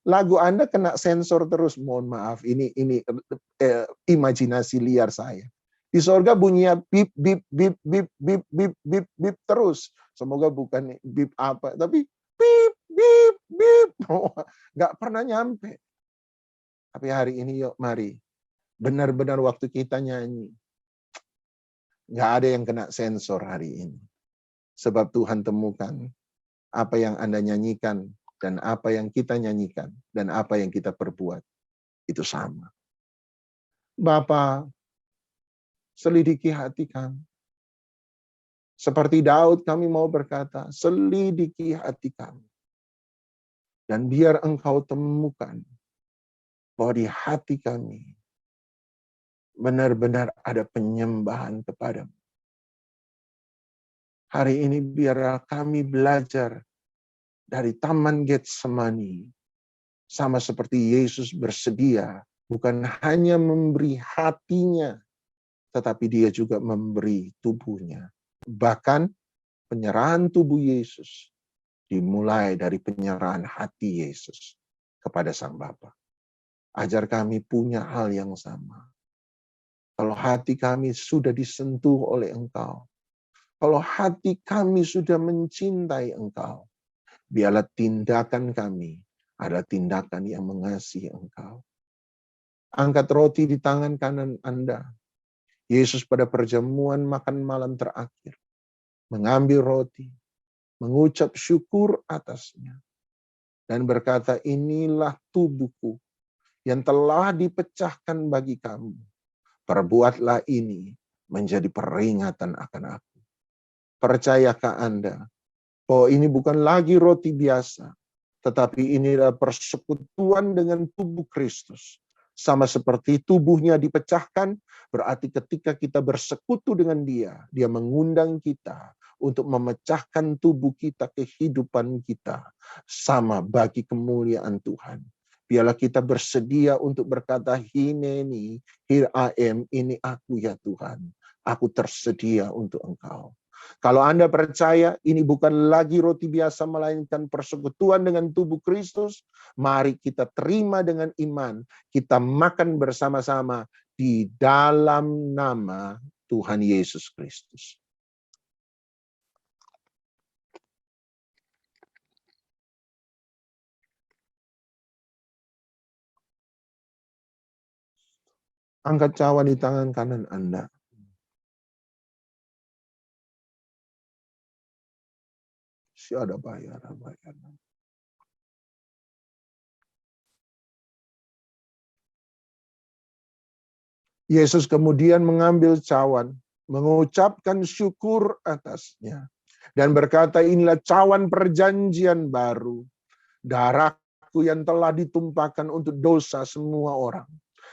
[SPEAKER 1] Lagu Anda kena sensor terus. Mohon maaf, ini imajinasi liar saya. Di surga bunyinya bip bip bip bip bip bip bip bip terus. Semoga bukan bip apa, tapi bip bip bip. Nggak pernah nyampe. Tapi hari ini yuk mari. Benar-benar waktu kita nyanyi. Nggak ada yang kena sensor hari ini. Sebab Tuhan temukan apa yang Anda nyanyikan dan apa yang kita nyanyikan dan apa yang kita perbuat itu sama. Bapa, selidiki hati kami. Seperti Daud kami mau berkata, selidiki hati kami. Dan biar Engkau temukan bahwa di hati kami benar-benar ada penyembahan kepadamu. Hari ini biarlah kami belajar dari Taman Getsemani. Sama seperti Yesus bersedia, bukan hanya memberi hatinya, tetapi dia juga memberi tubuhnya. Bahkan penyerahan tubuh Yesus dimulai dari penyerahan hati Yesus kepada Sang Bapa. Ajar kami punya hal yang sama. Kalau hati kami sudah disentuh oleh Engkau, kalau hati kami sudah mencintai Engkau, biarlah tindakan kami adalah tindakan yang mengasihi Engkau. Angkat roti di tangan kanan Anda. Yesus pada perjamuan makan malam terakhir mengambil roti, mengucap syukur atasnya, dan berkata, inilah tubuhku yang telah dipecahkan bagi kamu. Perbuatlah ini menjadi peringatan akan aku. Percayakah Anda bahwa ini bukan lagi roti biasa, tetapi ini adalah persekutuan dengan tubuh Kristus. Sama seperti tubuhnya dipecahkan, berarti ketika kita bersekutu dengan dia, dia mengundang kita untuk memecahkan tubuh kita, kehidupan kita, sama bagi kemuliaan Tuhan. Biarlah kita bersedia untuk berkata, Hineni, here I am, ini aku ya Tuhan. Aku tersedia untuk Engkau. Kalau Anda percaya ini bukan lagi roti biasa, melainkan persekutuan dengan tubuh Kristus, mari kita terima dengan iman. Kita makan bersama-sama di dalam nama Tuhan Yesus Kristus. Angkat cawan di tangan kanan Anda. Siapa bayar. Yesus kemudian mengambil cawan, mengucapkan syukur atasnya, dan berkata, inilah cawan perjanjian baru, darahku yang telah ditumpahkan untuk dosa semua orang.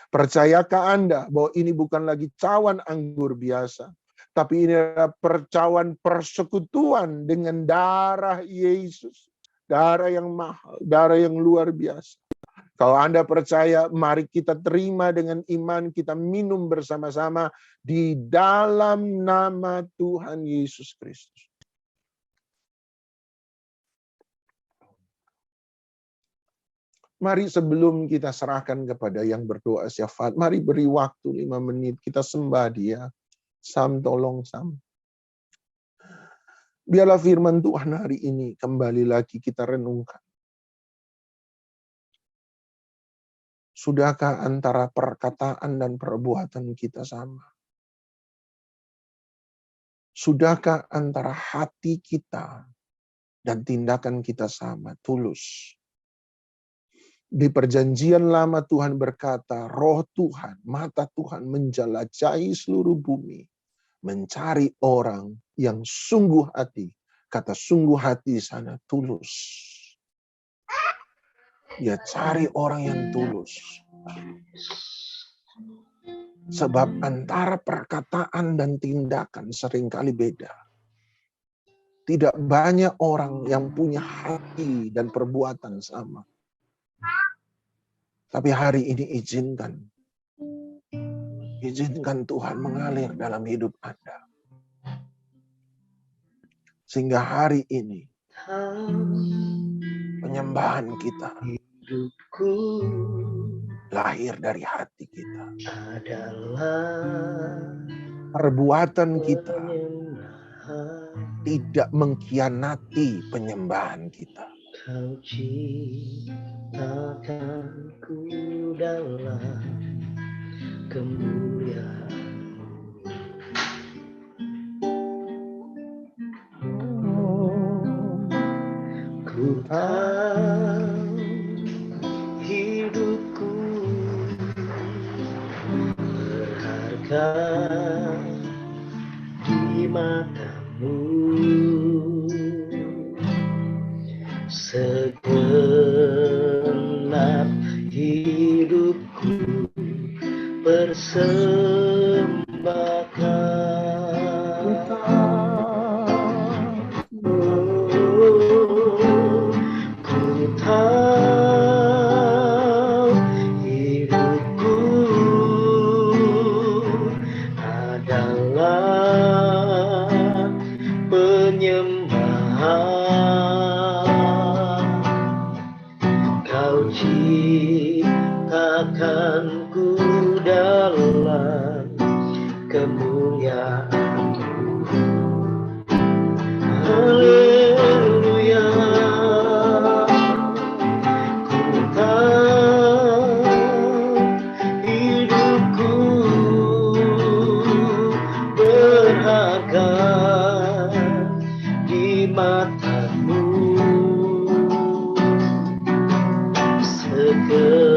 [SPEAKER 1] Percayakah Anda bahwa ini bukan lagi cawan anggur biasa, tapi ini adalah cawan persekutuan dengan darah Yesus. Darah yang mahal, darah yang luar biasa. Kalau Anda percaya, mari kita terima dengan iman, kita minum bersama-sama di dalam nama Tuhan Yesus Kristus. Mari sebelum kita serahkan kepada yang berdoa syafaat, mari beri waktu 5 menit, kita sembah dia. Sam, tolong Sam. Biarlah firman Tuhan hari ini kembali lagi kita renungkan. Sudahkah antara perkataan dan perbuatan kita sama? Sudahkah antara hati kita dan tindakan kita sama, tulus? Di perjanjian lama Tuhan berkata, roh Tuhan, mata Tuhan menjelajahi seluruh bumi, mencari orang yang sungguh hati. Kata sungguh hati di sana tulus. Ya cari orang yang tulus. Sebab antara perkataan dan tindakan seringkali beda. Tidak banyak orang yang punya hati dan perbuatan sama. Tapi hari ini izinkan Tuhan mengalir dalam hidup Anda. Sehingga hari ini penyembahan kita lahir dari hati kita. Perbuatan kita tidak mengkhianati penyembahan kita.
[SPEAKER 2] Kau ciptakanku dalam kemuliaan-Mu. Ku tahu hidupku berharga di mata-Mu. Segenap hidupku persembahkan. Ku tahu hidupku adalah penyembahan. Kau ciptakanku dalam kemuliaan-Mu. Haleluya. Ku tahu hidupku berharga di mata-Mu. Segenap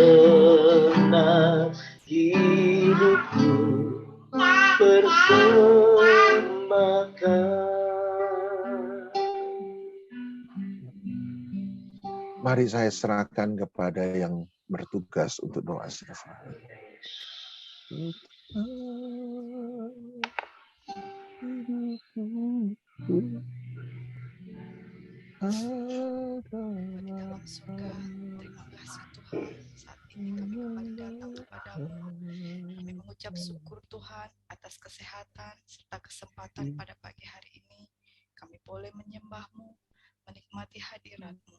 [SPEAKER 2] hidupku persembahkan.
[SPEAKER 1] Mari saya serahkan kepada yang bertugas untuk doa syafaat.
[SPEAKER 3] Dalam surga, terima kasih Tuhan. Saat ini kami kembali datang kepadamu. Kami mengucap syukur Tuhan atas kesehatan serta kesempatan pada pagi hari ini. Kami boleh menyembah-Mu, menikmati hadirat-Mu.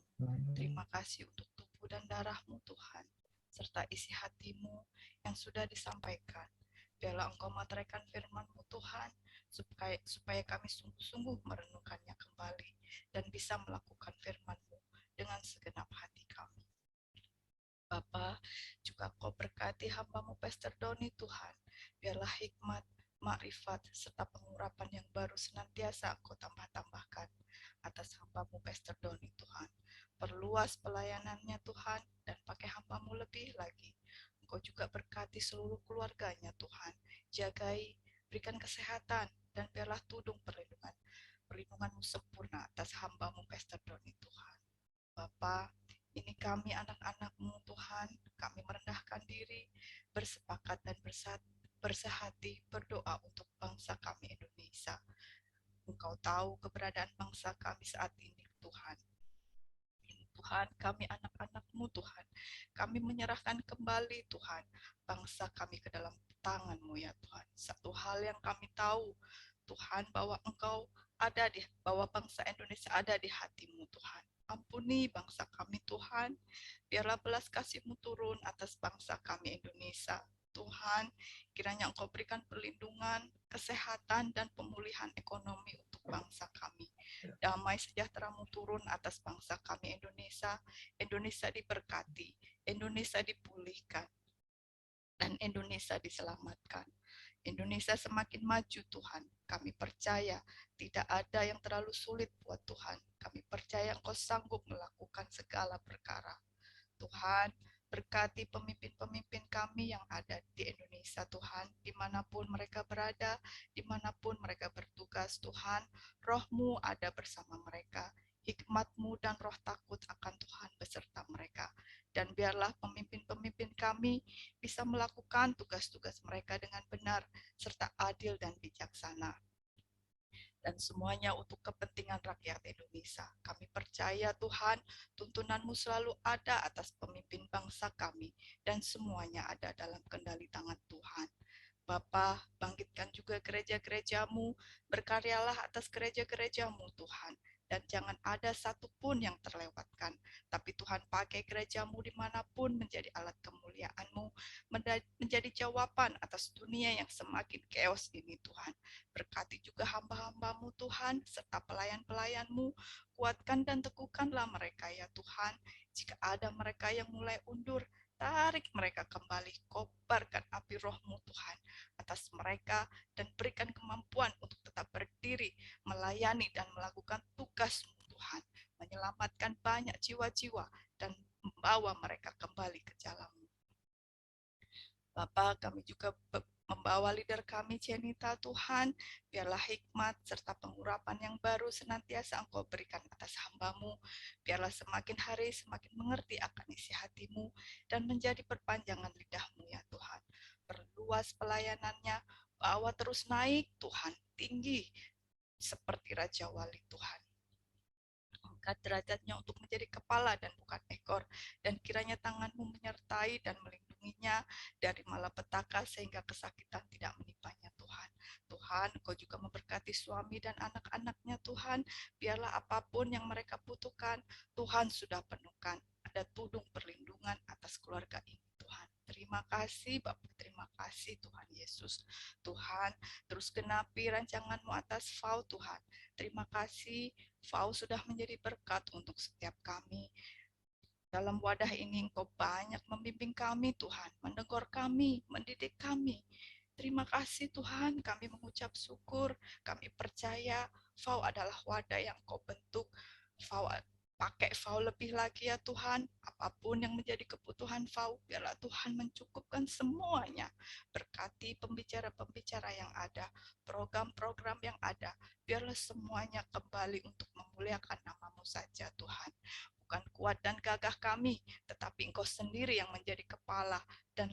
[SPEAKER 3] Terima kasih untuk tubuh dan darah-Mu Tuhan, serta isi hati-Mu yang sudah disampaikan. Biarlah Engkau materaikan firman-Mu Tuhan, supaya kami sungguh-sungguh merenungkannya kembali dan bisa melakukan firman-Mu dengan segenap hati kami. Bapa, juga Kau berkati hamba-Mu Pastor Doni Tuhan. Biarlah hikmat, makrifat, serta pengurapan yang baru senantiasa Engkau tambah-tambahkan atas hamba-Mu Pastor Doni Tuhan. Perluas pelayanannya Tuhan, dan pakai hamba-Mu lebih lagi. Engkau juga berkati seluruh keluarganya Tuhan. Jagai, berikan kesehatan, dan biarlah tudung perlindungan-Mu sempurna atas hamba-Mu Pastor Doni Tuhan. Bapa, ini kami anak-anak-Mu Tuhan, kami merendahkan diri, bersepakat dan bersehati berdoa untuk bangsa kami Indonesia. Engkau tahu keberadaan bangsa kami saat ini Tuhan. Tuhan, kami anak-anak-Mu Tuhan, kami menyerahkan kembali Tuhan, bangsa kami ke dalam tangan-Mu ya Tuhan. Satu hal yang kami tahu Tuhan, bahwa bahwa bangsa Indonesia ada di hati-Mu Tuhan. Ampuni bangsa kami Tuhan, biarlah belas kasih-Mu turun atas bangsa kami Indonesia. Tuhan, kiranya Engkau berikan perlindungan, kesehatan, dan pemulihan ekonomi untuk bangsa kami. Damai sejahtera-Mu turun atas bangsa kami Indonesia. Indonesia diberkati, Indonesia dipulihkan, dan Indonesia diselamatkan. Indonesia semakin maju Tuhan. Kami percaya tidak ada yang terlalu sulit buat Tuhan. Kami percaya Engkau sanggup melakukan segala perkara. Tuhan, berkati pemimpin-pemimpin kami yang ada di Indonesia Tuhan, dimanapun mereka berada, dimanapun mereka bertugas Tuhan, Roh-Mu ada bersama mereka, hikmat-Mu dan roh takut akan Tuhan beserta mereka. Dan biarlah pemimpin-pemimpin kami bisa melakukan tugas-tugas mereka dengan benar, serta adil dan bijaksana. dan semuanya untuk kepentingan rakyat Indonesia. Kami percaya Tuhan, tuntunan-Mu selalu ada atas pemimpin bangsa kami, dan semuanya ada dalam kendali tangan Tuhan. Bapa, bangkitkan juga gereja-gereja-Mu, berkaryalah atas gereja-gereja-Mu Tuhan, dan jangan ada satupun yang terlewatkan. Tapi Tuhan pakai gereja-Mu dimanapun menjadi alat kemuliaan-Mu, menjadi jawaban atas dunia yang semakin chaos ini Tuhan. Berkati juga hamba-hamba-Mu Tuhan, serta pelayan-pelayan-Mu, kuatkan dan teguhkanlah mereka ya Tuhan. Jika ada mereka yang mulai undur, tarik mereka kembali, kobarkan api roh-Mu Tuhan atas mereka, dan berikan kemampuan untuk tetap berdiri, melayani dan melakukan tugas-Mu Tuhan, menyelamatkan banyak jiwa-jiwa dan membawa mereka kembali ke jalan-Mu. Bapa, kami juga membawa leader kami, Jenita Tuhan, biarlah hikmat serta pengurapan yang baru senantiasa Engkau berikan atas hamba-Mu, biarlah semakin hari semakin mengerti akan isi hati-Mu, dan menjadi perpanjangan lidah-Mu ya Tuhan. Perluas pelayanannya, bawa terus naik Tuhan, tinggi, seperti Raja Wali Tuhan. Angkat derajatnya untuk menjadi kepala dan bukan ekor, dan kiranya tangan-Mu menyertai dan melindunginya dari malapetaka sehingga kesakitan tidak menimpanya Tuhan. Tuhan, Engkau juga memberkati suami dan anak-anaknya Tuhan, biarlah apapun yang mereka butuhkan, Tuhan sudah penuhkan. Ada tudung perlindungan atas keluarga ini Tuhan. Terima kasih Bapak, terima kasih Tuhan Yesus. Tuhan, terus genapi rancangan-Mu atas FAU Tuhan. Terima kasih, FAU sudah menjadi berkat untuk setiap kami. Dalam wadah ini Engkau banyak membimbing kami Tuhan, menegur kami, mendidik kami. Terima kasih Tuhan, kami mengucap syukur, kami percaya FAU adalah wadah yang Engkau bentuk. Pakai FAU lebih lagi ya Tuhan, apapun yang menjadi kebutuhan FAU, biarlah Tuhan mencukupkan semuanya. Berkati pembicara-pembicara yang ada, program-program yang ada, biarlah semuanya kembali untuk memuliakan nama-Mu saja Tuhan. Bukan kuat dan gagah kami, tetapi Engkau sendiri yang menjadi kepala dan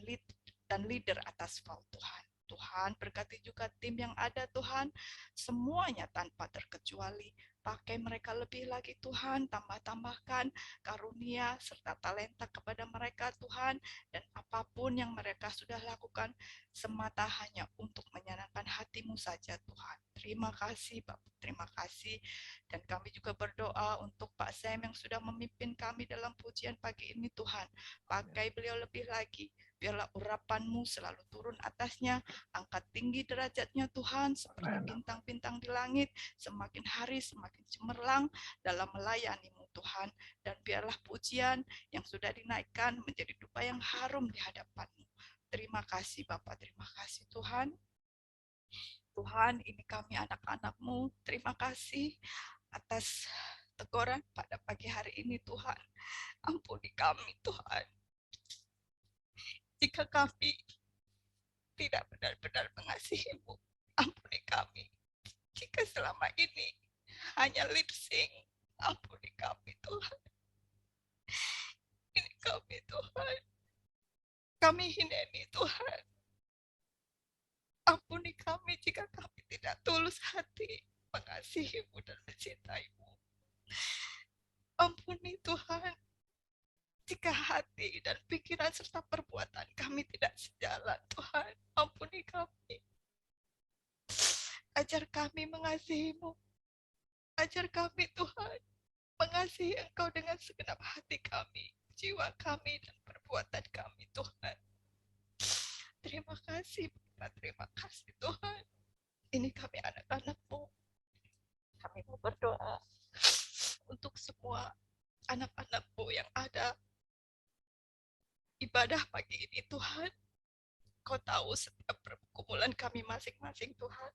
[SPEAKER 3] leader atas FAU Tuhan. Tuhan, berkati juga tim yang ada Tuhan, semuanya tanpa terkecuali. Pakai mereka lebih lagi Tuhan, tambahkan karunia serta talenta kepada mereka Tuhan, dan apapun yang mereka sudah lakukan semata hanya untuk menyenangkan hati-Mu saja Tuhan. Terima kasih Bapak, terima kasih. Dan kami juga berdoa untuk Pak Sam yang sudah memimpin kami dalam pujian pagi ini Tuhan. Pakai beliau lebih lagi, biarlah urapan-Mu selalu turun atasnya, angkat tinggi derajatnya Tuhan, seperti bintang-bintang di langit, semakin hari semakin cemerlang dalam melayani-Mu Tuhan, dan biarlah pujian yang sudah dinaikkan menjadi dupa yang harum di hadapan-Mu. Terima kasih Bapak, terima kasih Tuhan. Tuhan, ini kami anak-anak-Mu, terima kasih atas teguran pada pagi hari ini Tuhan. Ampuni kami Tuhan, jika kami tidak benar-benar mengasihi-Mu. Ampuni kami jika selama ini hanya lip sync. Ampuni kami Tuhan. Ini kami Tuhan, kami hineni Tuhan. Ampuni kami jika kami tidak tulus hati mengasihi-Mu dan mencintai-Mu. Ampuni Tuhan jika hati dan pikiran serta perbuatan kami tidak sejalan Tuhan. Ampuni kami. Ajar kami mengasihi-Mu. Ajar kami Tuhan mengasihi Engkau dengan segenap hati kami, jiwa kami, dan perbuatan kami Tuhan. Terima kasih Bapak, terima kasih Tuhan. Ini kami anak-anak-Mu. Kami mau berdoa untuk semua anak-anak-Mu yang ada ibadah pagi ini Tuhan. Kau tahu setiap pergumulan kami masing-masing Tuhan.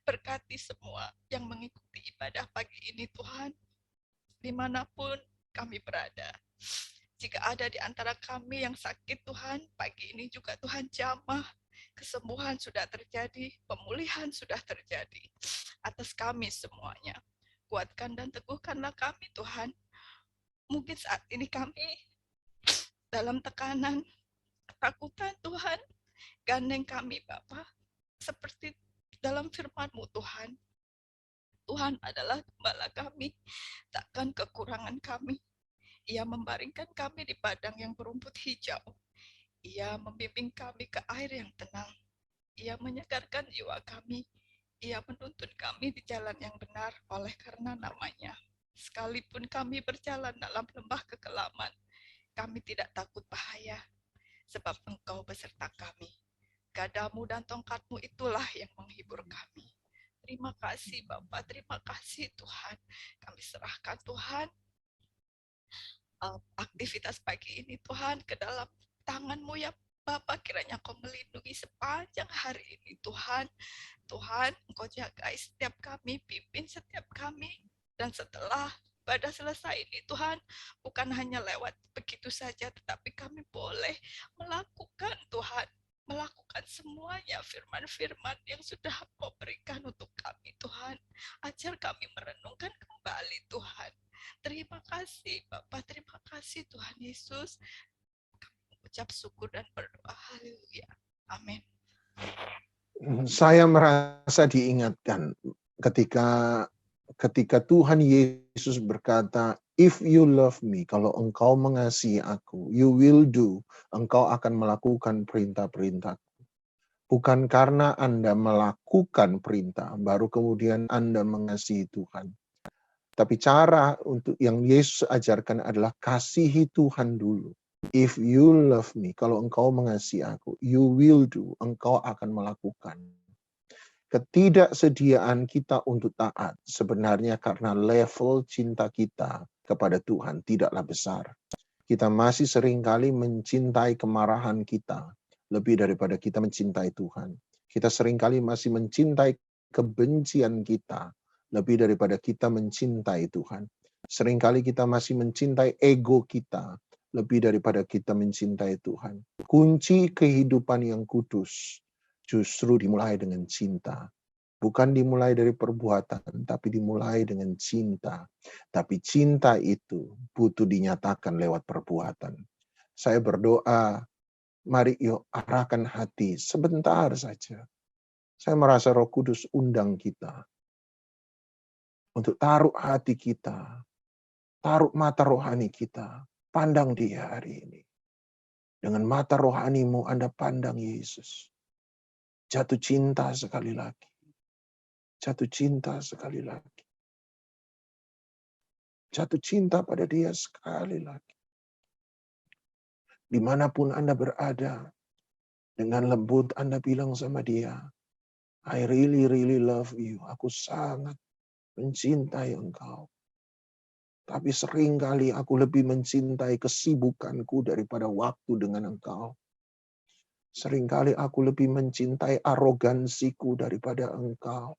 [SPEAKER 3] Berkati semua yang mengikuti ibadah pagi ini Tuhan, dimanapun kami berada. Jika ada di antara kami yang sakit Tuhan, pagi ini juga Tuhan jamah. Kesembuhan sudah terjadi, pemulihan sudah terjadi atas kami semuanya. Kuatkan dan teguhkanlah kami Tuhan. Mungkin saat ini kami dalam tekanan, ketakutan Tuhan, gandeng kami Bapa, seperti dalam firman-Mu Tuhan. Tuhan adalah gembala kami, takkan kekurangan kami. Ia membaringkan kami di padang yang berumput hijau. Ia membimbing kami ke air yang tenang. Ia menyegarkan jiwa kami. Ia menuntun kami di jalan yang benar oleh karena namanya. Sekalipun kami berjalan dalam lembah kekelaman, kami tidak takut bahaya, sebab Engkau beserta kami. Gadamu dan tongkatmu itulah yang menghibur kami. Terima kasih Bapak, terima kasih Tuhan. Kami serahkan Tuhan aktivitas pagi ini Tuhan ke dalam tangan-Mu ya Bapak, kiranya Kau melindungi sepanjang hari ini Tuhan. Tuhan, Engkau jagai setiap kami, pimpin setiap kami. Dan setelah ibadah selesai ini Tuhan, bukan hanya lewat begitu saja, tetapi kami boleh melakukan Tuhan, melakukan semuanya firman-firman yang sudah Kau berikan untuk kami Tuhan. Ajar kami merenungkan kembali Tuhan. Terima kasih Bapak, terima kasih Tuhan Yesus. Kami mengucap syukur dan berdoa. Haleluya. Amin.
[SPEAKER 1] Saya merasa diingatkan ketika Tuhan Yesus berkata, if you love me, kalau engkau mengasihi aku, you will do, engkau akan melakukan perintah-perintahku. Bukan karena Anda melakukan perintah, baru kemudian Anda mengasihi Tuhan. Tapi cara untuk yang Yesus ajarkan adalah kasihi Tuhan dulu. If you love me, kalau engkau mengasihi aku, you will do, engkau akan melakukan. Ketidaksediaan kita untuk taat sebenarnya karena level cinta kita kepada Tuhan tidaklah besar. Kita masih seringkali mencintai kemarahan kita lebih daripada kita mencintai Tuhan. Kita seringkali masih mencintai kebencian kita lebih daripada kita mencintai Tuhan. Seringkali kita masih mencintai ego kita lebih daripada kita mencintai Tuhan. Kunci kehidupan yang kudus justru dimulai dengan cinta. Bukan dimulai dari perbuatan, tapi dimulai dengan cinta. Tapi cinta itu butuh dinyatakan lewat perbuatan. Saya berdoa, mari yuk arahkan hati sebentar saja. Saya merasa Roh Kudus undang kita untuk taruh hati kita, taruh mata rohani kita, pandang Dia hari ini. Dengan mata rohanimu Anda pandang Yesus. Jatuh cinta sekali lagi. Jatuh cinta sekali lagi. Jatuh cinta pada Dia sekali lagi. Dimanapun Anda berada, dengan lembut Anda bilang sama Dia, I really, really love you. Aku sangat mencintai Engkau. Tapi seringkali aku lebih mencintai kesibukanku daripada waktu dengan Engkau. Seringkali aku lebih mencintai arogansiku daripada Engkau.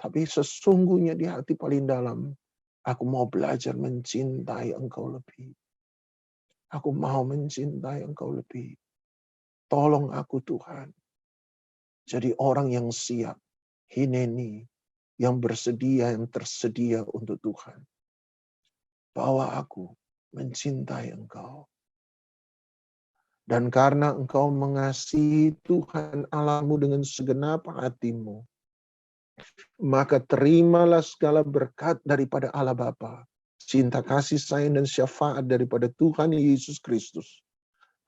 [SPEAKER 1] Tapi sesungguhnya di hati paling dalam, aku mau belajar mencintai Engkau lebih. Aku mau mencintai Engkau lebih. Tolong aku Tuhan. Jadi orang yang siap. Hineni. Yang bersedia, yang tersedia untuk Tuhan. Bawa aku mencintai Engkau. Dan karena Engkau mengasihi Tuhan Allahmu dengan segenap hatimu, maka terimalah segala berkat daripada Allah Bapa, cinta kasih sayang dan syafaat daripada Tuhan Yesus Kristus,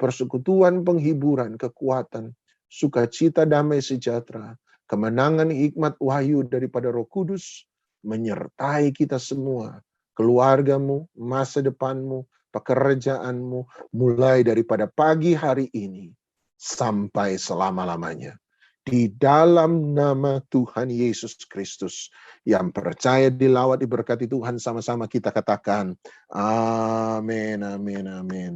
[SPEAKER 1] persekutuan penghiburan, kekuatan, sukacita damai sejahtera, kemenangan hikmat wahyu daripada Roh Kudus, menyertai kita semua, keluargamu, masa depanmu, pekerjaanmu, mulai daripada pagi hari ini sampai selama-lamanya. Di dalam nama Tuhan Yesus Kristus, yang percaya dilawat diberkati Tuhan, sama-sama kita katakan, amin, amin, amin.